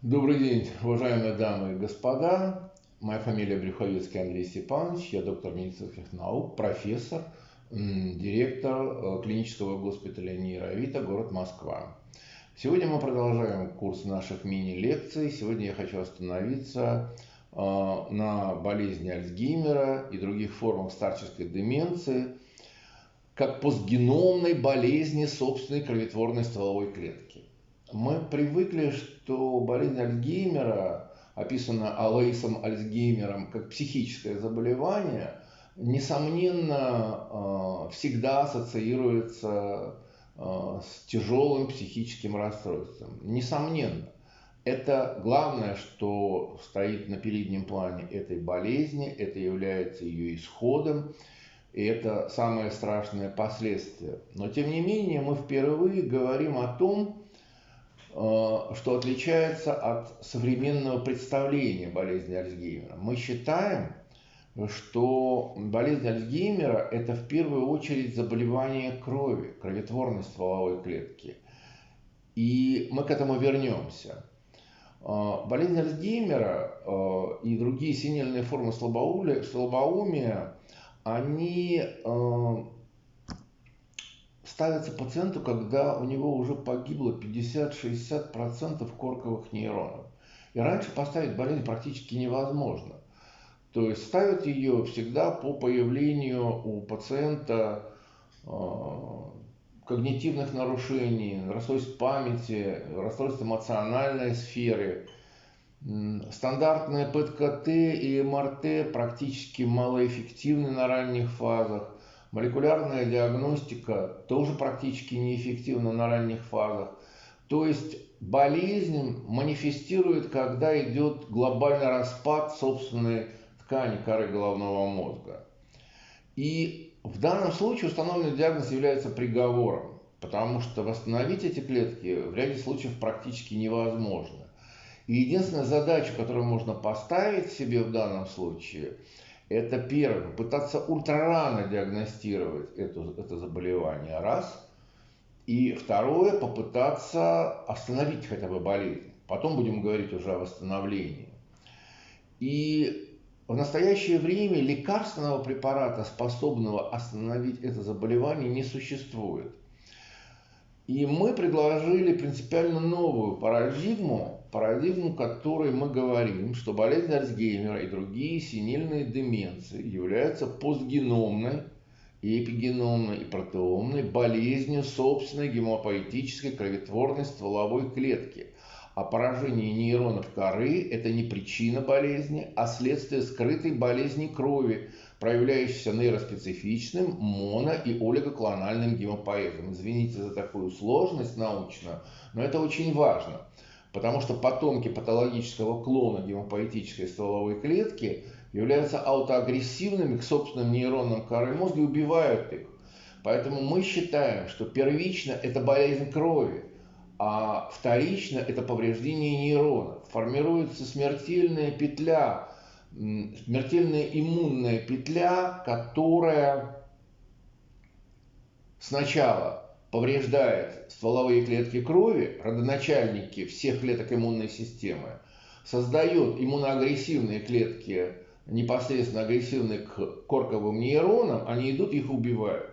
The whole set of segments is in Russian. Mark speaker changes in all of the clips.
Speaker 1: Добрый день, уважаемые дамы и господа. Моя фамилия Брюховецкий Андрей Степанович. Я доктор медицинских наук, профессор, директор клинического госпиталя НИИ Равита, город Москва. Сегодня мы продолжаем курс наших мини-лекций. Сегодня я хочу остановиться на болезни Альцгеймера и других формах старческой деменции, как постгеномной болезни собственной кроветворной стволовой клетки. Мы привыкли, что болезнь Альцгеймера, описанная Алоисом Альцгеймером как психическое заболевание, несомненно, всегда ассоциируется с тяжелым психическим расстройством. Несомненно. Это главное, что стоит на переднем плане этой болезни, это является ее исходом, и это самое страшное последствие. Но тем не менее мы впервые говорим о том, что отличается от современного представления болезни Альцгеймера. Мы считаем, что болезнь Альцгеймера – это в первую очередь заболевание крови, кроветворной стволовой клетки. И мы к этому вернемся. Болезнь Альцгеймера и другие сенильные формы слабоумия, они ставится пациенту, когда у него уже погибло 50-60% корковых нейронов. И раньше поставить болезнь практически невозможно. То есть ставят ее всегда по появлению у пациента когнитивных нарушений, расстройств памяти, расстройств эмоциональной сферы. Стандартные ПЭТ-КТ и МРТ практически малоэффективны на ранних фазах. Молекулярная диагностика тоже практически неэффективна на ранних фазах. То есть болезнь манифестирует, когда идет глобальный распад собственной ткани коры головного мозга. И в данном случае установленный диагноз является приговором, потому что восстановить эти клетки в ряде случаев практически невозможно. И единственная задача, которую можно поставить себе в данном случае, это первое, попытаться ультрарано диагностировать это заболевание, раз. И второе, попытаться остановить хотя бы болезнь. Потом будем говорить уже о восстановлении. И в настоящее время лекарственного препарата, способного остановить это заболевание, не существует. И мы предложили принципиально новую парадигму, которой мы говорим, что болезнь Альцгеймера и другие сенильные деменции являются постгеномной, и эпигеномной, и протеомной болезнью собственной гемопоэтической кроветворной стволовой клетки. А поражение нейронов коры – это не причина болезни, а следствие скрытой болезни крови, проявляющейся нейроспецифичным моно- и олигоклональным гемопоэзом. Извините за такую сложность научную, но это очень важно, потому что потомки патологического клона гемопоэтической стволовой клетки являются аутоагрессивными к собственным нейронам коры мозга и убивают их. Поэтому мы считаем, что первично это болезнь крови, а вторично это повреждение нейронов. Формируется смертельная петля, смертельная иммунная петля, которая сначала повреждает стволовые клетки крови, родоначальники всех клеток иммунной системы, создает иммуноагрессивные клетки, непосредственно агрессивные к корковым нейронам, они идут и их убивают.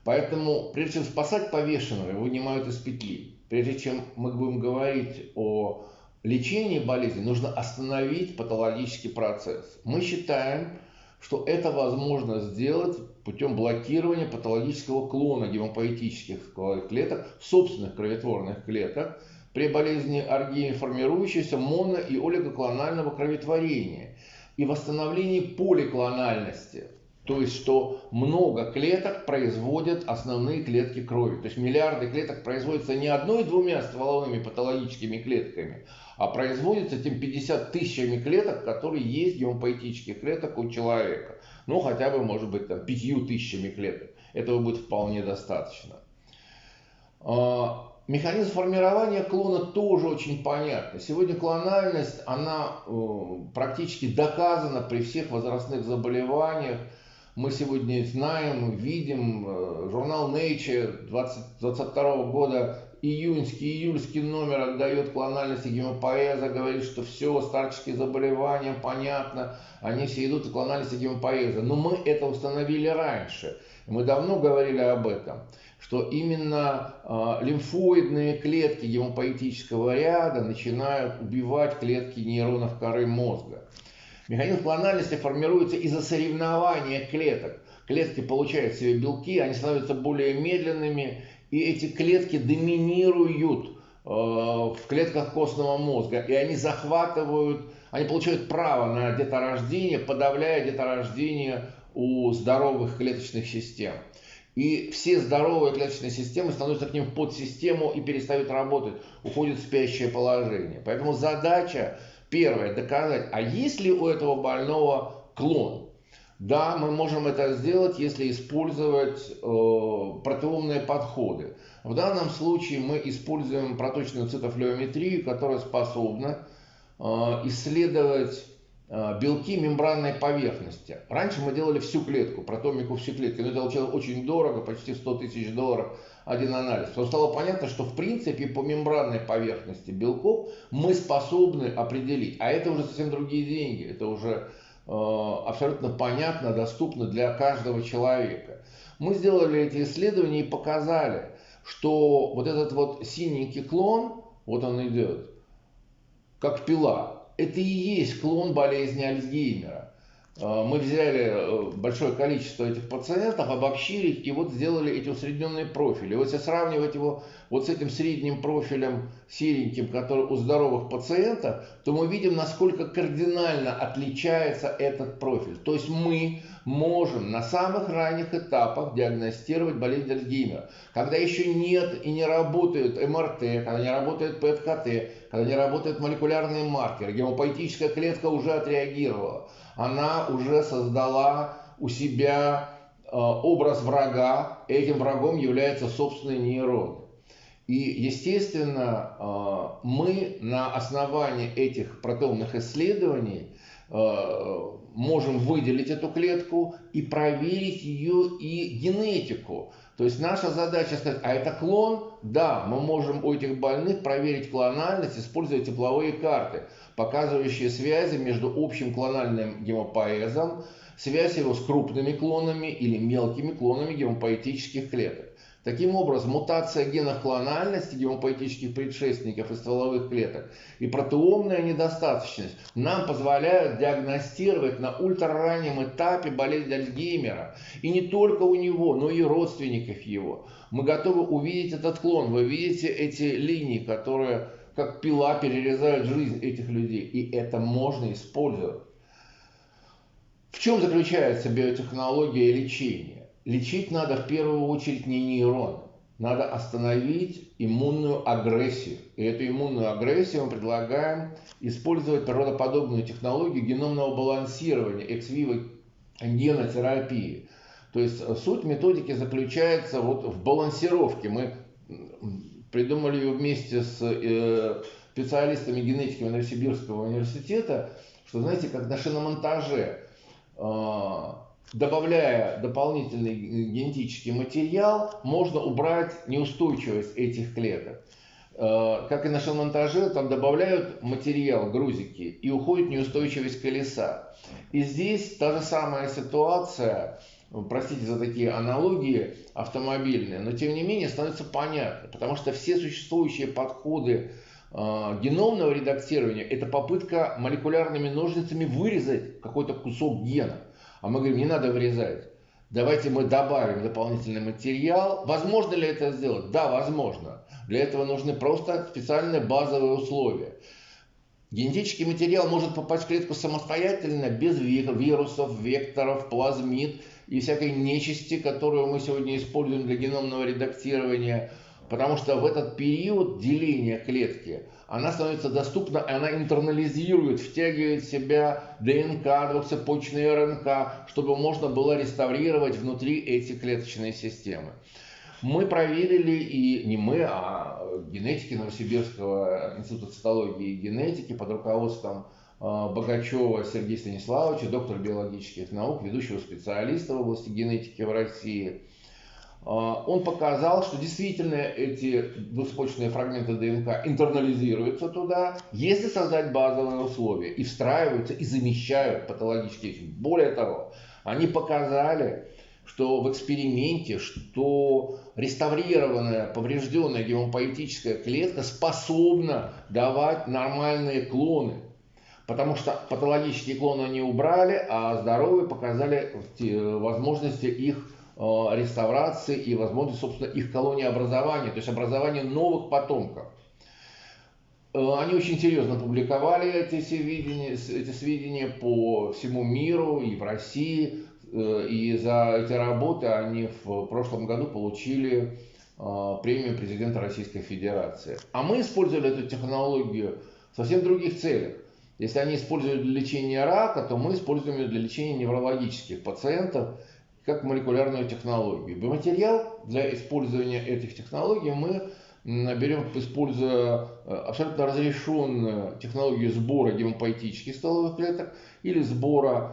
Speaker 1: Поэтому, прежде чем спасать повешенного, его вынимают из петли. Прежде чем мы будем говорить о лечении болезни, нужно остановить патологический процесс. Мы считаем, что это возможно сделать путем блокирования патологического клона гемопоэтических стволовых клеток, собственных кроветворных клеток, при болезни Альцгеймера формирующейся моно- и олигоклонального кроветворения и восстановлении поликлональности. То есть, что много клеток производят основные клетки крови. То есть, миллиарды клеток производятся не одной-двумя стволовыми патологическими клетками, а производятся тем 50 тысячами клеток, которые есть гемопоэтических клеток у человека. Ну, хотя бы, может быть, там, 5 тысячами клеток. Этого будет вполне достаточно. Механизм формирования клона тоже очень понятный. Сегодня клональность, она практически доказана при всех возрастных заболеваниях. Мы сегодня знаем, видим, журнал Nature 2022 года, июльский номер отдает клональности гемопоэза, говорит, что все, старческие заболевания, понятно, они все идут от клональности гемопоэза. Но мы это установили раньше. Мы давно говорили об этом, что именно лимфоидные клетки гемопоэтического ряда начинают убивать клетки нейронов коры мозга. Механизм клональности формируется из-за соревнования клеток. Клетки получают в себе белки, они становятся более медленными, и эти клетки доминируют в клетках костного мозга, и они захватывают, они получают право на деторождение, подавляя деторождение у здоровых клеточных систем. И все здоровые клеточные системы становятся к ним в подсистему и перестают работать, уходят в спящее положение. Поэтому задача первая — доказать, а есть ли у этого больного клон. Да, мы можем это сделать, если использовать протеомные подходы. В данном случае мы используем проточную цитофлюометрию, которая способна исследовать белки мембранной поверхности. Раньше мы делали всю клетку, протомику всю клетку, но это получилось очень дорого, почти $100 000 один анализ. Потому что стало понятно, что в принципе по мембранной поверхности белков мы способны определить. А это уже совсем другие деньги, это уже абсолютно понятно, доступно для каждого человека. Мы сделали эти исследования и показали, что вот этот вот синенький клон, вот он идет, как пила, это и есть клон болезни Альцгеймера. Мы взяли большое количество этих пациентов, обобщили их и вот сделали эти усредненные профили. Вот если сравнивать его вот с этим средним профилем сереньким, который у здоровых пациентов, то мы видим, насколько кардинально отличается этот профиль. То есть мы можем на самых ранних этапах диагностировать болезнь Альцгеймера, когда еще нет и не работает МРТ, когда не работает ПЭТ-КТ, когда не работают молекулярные маркеры, гемопоэтическая клетка уже отреагировала. Она уже создала у себя образ врага, и этим врагом является собственный нейрон. И, естественно, мы на основании этих протеомных исследований можем выделить эту клетку и проверить ее и генетику. То есть наша задача сказать, а это клон? Да, мы можем у этих больных проверить клональность, используя тепловые карты, показывающие связи между общим клональным гемопоэзом, связь его с крупными клонами или мелкими клонами гемопоэтических клеток. Таким образом, мутация генов клональности гемопоэтических предшественников и стволовых клеток и протеомная недостаточность нам позволяют диагностировать на ультрараннем этапе болезнь Альцгеймера. И не только у него, но и родственников его. Мы готовы увидеть этот клон. Вы видите эти линии, которые как пила перерезают жизнь этих людей. И это можно использовать. В чем заключается биотехнология лечения? Лечить надо в первую очередь не нейрон. Надо остановить иммунную агрессию. И эту иммунную агрессию мы предлагаем использовать природоподобную технологию геномного балансирования, экс-виво генотерапии. То есть суть методики заключается вот в балансировке. Мы придумали ее вместе с специалистами генетики Новосибирского университета, что, знаете, как на шиномонтаже, добавляя дополнительный генетический материал, можно убрать неустойчивость этих клеток. Как и на шиномонтаже, там добавляют материал, грузики, и уходит неустойчивость колеса. И здесь та же самая ситуация, простите за такие аналогии автомобильные, но тем не менее становится понятно, потому что все существующие подходы геномного редактирования — это попытка молекулярными ножницами вырезать какой-то кусок гена. А мы говорим, не надо вырезать. Давайте мы добавим дополнительный материал. Возможно ли это сделать? Да, возможно. Для этого нужны просто специальные базовые условия. Генетический материал может попасть в клетку самостоятельно, без вирусов, векторов, плазмид и всякой нечисти, которую мы сегодня используем для геномного редактирования. Потому что в этот период деления клетки она становится доступна, она интернализирует, втягивает в себя ДНК, двухцепочные РНК, чтобы можно было реставрировать внутри эти клеточные системы. Мы проверили, и не мы, а генетики Новосибирского института цитологии и генетики под руководством Богачева Сергея Станиславовича, доктора биологических наук, ведущего специалиста в области генетики в России. Он показал, что действительно эти двухцепочечные фрагменты ДНК интернализируются туда, если создать базовые условия, и встраиваются, и замещают патологический эффект. Более того, они показали, что в эксперименте, что реставрированная, поврежденная гемопоэтическая клетка способна давать нормальные клоны. Потому что патологические клоны они убрали, а здоровые показали возможности их реставрации и возможности, собственно, их колониеобразования, то есть образования новых потомков. Они очень серьезно публиковали эти сведения по всему миру и в России. И за эти работы они в прошлом году получили премию президента Российской Федерации. А мы использовали эту технологию в совсем других целях. Если они используют для лечения рака, то мы используем ее для лечения неврологических пациентов как молекулярную технологию. Биоматериал для использования этих технологий мы берем, используя абсолютно разрешенную технологию сбора гемопоэтических стволовых клеток или сбора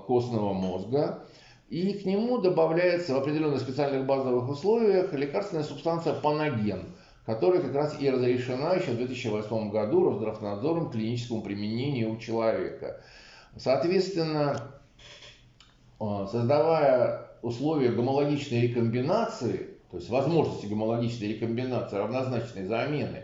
Speaker 1: костного мозга. И к нему добавляется в определенных специальных базовых условиях лекарственная субстанция паноген, которая как раз и разрешена еще в 2008 году Росздравнадзором к клиническому применению у человека. Соответственно, создавая условия гомологичной рекомбинации, то есть возможности гомологичной рекомбинации, равнозначной замены,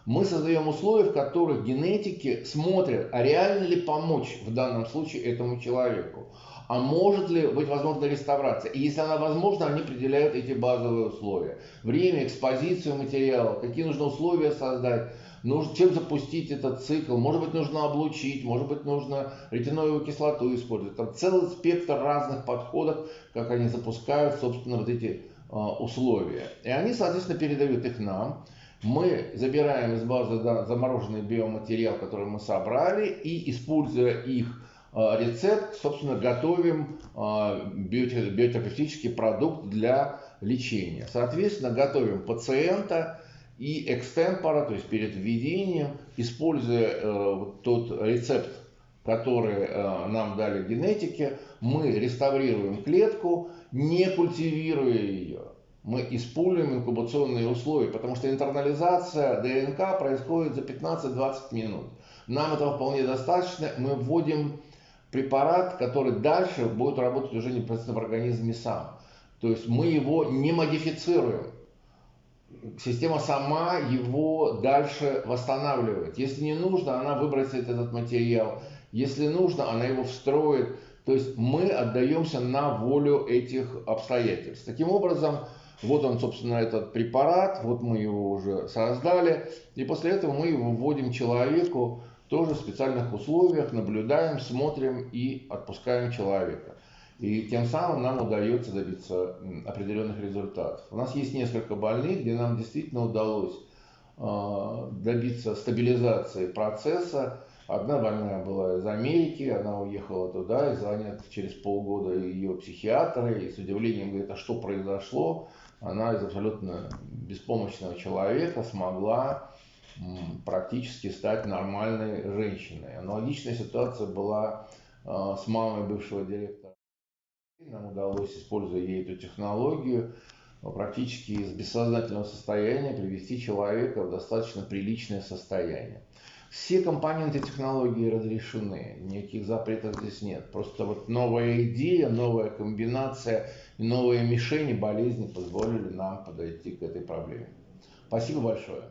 Speaker 1: мы создаем условия, в которых генетики смотрят, а реально ли помочь в данном случае этому человеку, а может ли быть возможна реставрация. И если она возможна, они определяют эти базовые условия. Время, экспозицию материала, какие нужно условия создать, чем запустить этот цикл, может быть нужно облучить, может быть нужно ретиноевую кислоту использовать. Там целый спектр разных подходов, как они запускают, собственно, вот эти условия. И они, соответственно, передают их нам. Мы забираем из базы замороженный биоматериал, который мы собрали, и, используя их рецепт, собственно, готовим биотерапевтический продукт для лечения. Соответственно, готовим пациента и экстемпора, то есть перед введением, используя тот рецепт, который нам дали генетики, мы реставрируем клетку, не культивируя ее. Мы используем инкубационные условия, потому что интернализация ДНК происходит за 15-20 минут. Нам этого вполне достаточно. Мы вводим препарат, который дальше будет работать уже непосредственно в организме сам. То есть мы его не модифицируем. Система сама его дальше восстанавливает. Если не нужно, она выбросит этот материал. Если нужно, она его встроит. То есть мы отдаемся на волю этих обстоятельств. Таким образом, вот он, собственно, этот препарат, вот мы его уже создали, и после этого мы его вводим человеку тоже в специальных условиях, наблюдаем, смотрим и отпускаем человека. И тем самым нам удается добиться определенных результатов. У нас есть несколько больных, где нам действительно удалось добиться стабилизации процесса. Одна больная была из Америки, она уехала туда, и звонят через полгода ее психиатры, и с удивлением говорит, а что произошло? Она из абсолютно беспомощного человека смогла практически стать нормальной женщиной. Аналогичная ситуация была с мамой бывшего директора. Нам удалось, используя ей эту технологию, практически из бессознательного состояния привести человека в достаточно приличное состояние. Все компоненты технологии разрешены, никаких запретов здесь нет. Просто вот новая идея, новая комбинация и новые мишени болезни позволили нам подойти к этой проблеме. Спасибо большое.